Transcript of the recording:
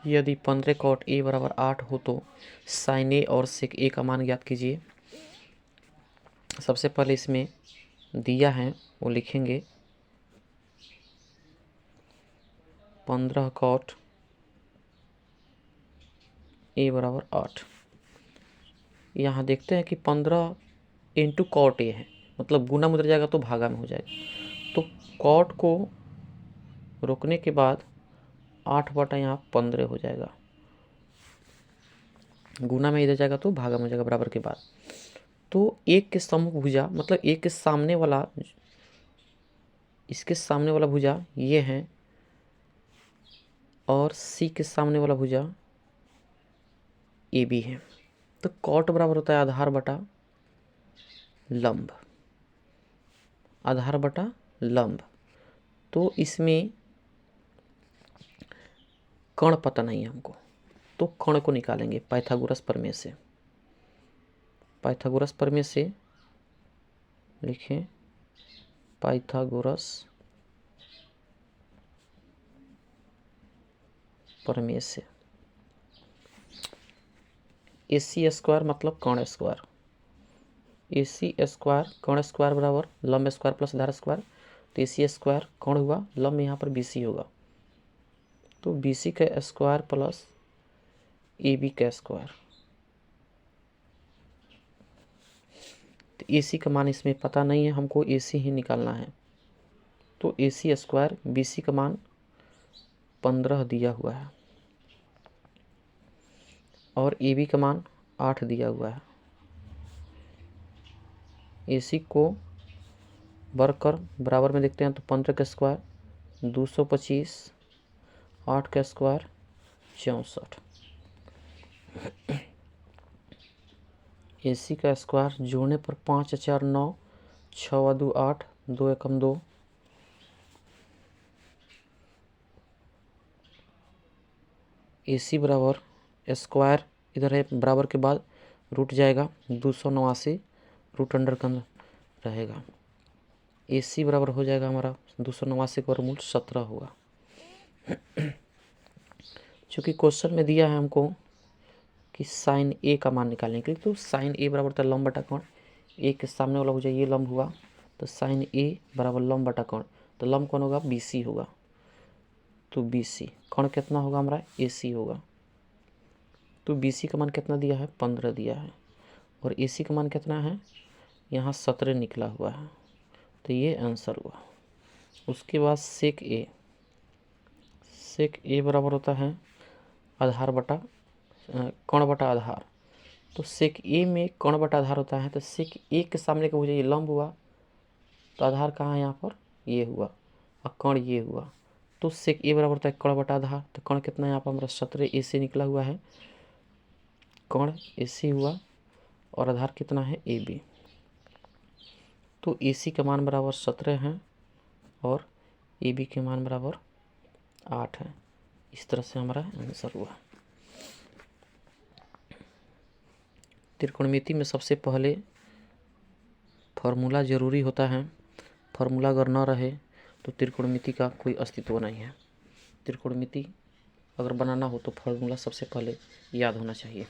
यदि 15 cot a बराबर 8 हो तो साइन ए और सेक ए का मान ज्ञात कीजिए। सबसे पहले इसमें दिया है वो लिखेंगे 15 cot a बराबर 8। यहाँ देखते हैं कि 15 इंटू कॉट ए है, मतलब गुना में उधर जाएगा तो भागा में हो जाएगा। तो कॉट को रोकने के बाद 8 बटा यहाँ 15 हो जाएगा, गुना में इधर जाएगा तो भागा में हो जाएगा बराबर के बाद। तो एक के सम्मुख भुजा मतलब एक के सामने वाला, इसके सामने वाला भुजा ये है और सी के सामने वाला भुजा ए बी है। तो कॉट बराबर होता है आधार बटा लंब, आधार बटा लंब। तो इसमें कर्ण पता नहीं है हमको, तो कर्ण को निकालेंगे पाइथागोरस प्रमेय से। पाइथागोरस प्रमेय से लिखें पाइथागोरस प्रमेय से AC स्क्वायर मतलब कर्ण स्क्वायर, AC स्क्वायर कर्ण स्क्वायर बराबर लंब स्क्वायर प्लस आधार स्क्वायर। तो AC स्क्वायर कर्ण हुआ, लंब यहाँ पर BC होगा, तो BC का स्क्वायर प्लस AB का स्क्वायर। तो AC का मान इसमें पता नहीं है, हमको AC ही निकालना है। तो AC स्क्वायर BC का मान 15 दिया हुआ है और AB का मान 8 दिया हुआ है। AC को वर्ग कर बराबर में देखते हैं तो 15 का स्क्वायर 225, 8 का स्क्वायर 64। AC का स्क्वायर जोड़ने पर 5 4 9, 6 2 8, 2 एकम 2। AC बराबर स्क्वायर इधर है बराबर के बाद रूट जाएगा 289, रूट अंडर का रहेगा। AC बराबर हो जाएगा हमारा 289 का वर्गमूल 17 होगा। चूँकि क्वेश्चन में दिया है हमको कि साइन ए का मान निकालने के लिए, तो साइन ए बराबर था लंब बटा कोण, ए के सामने वाला हो जाए ये लंब हुआ, तो साइन ए बराबर लंब बटा कोण, तो लंब कौन होगा BC होगा। तो BC कोण कितना होगा हमारा AC होगा। तो BC का मान कितना दिया है 15 दिया है और AC का मान कितना है यहाँ 17 निकला हुआ है, तो ये आंसर हुआ। उसके बाद सेक ए बराबर होता है आधार बटा कर्ण बटा आधार। तो सेक ए में कर्ण बटा आधार होता है, तो सेक ए के सामने का मुझे ये लंब हुआ, तो आधार कहाँ है यहाँ पर ये हुआ और कर्ण ये हुआ। तो सेक ए बराबर होता है कर्ण बटा आधार, तो कर्ण कितना है यहाँ पर हमारा 17 AC निकला हुआ है, कर्ण AC हुआ और आधार कितना है AB। तो AC का मान बराबर 17 है और AB के मान बराबर 8 है। इस तरह से हमारा आंसर हुआ। त्रिकोणमिति में सबसे पहले फार्मूला ज़रूरी होता है, फार्मूला अगर न रहे तो त्रिकोणमिति का कोई अस्तित्व नहीं है। त्रिकोणमिति अगर बनाना हो तो फार्मूला सबसे पहले याद होना चाहिए।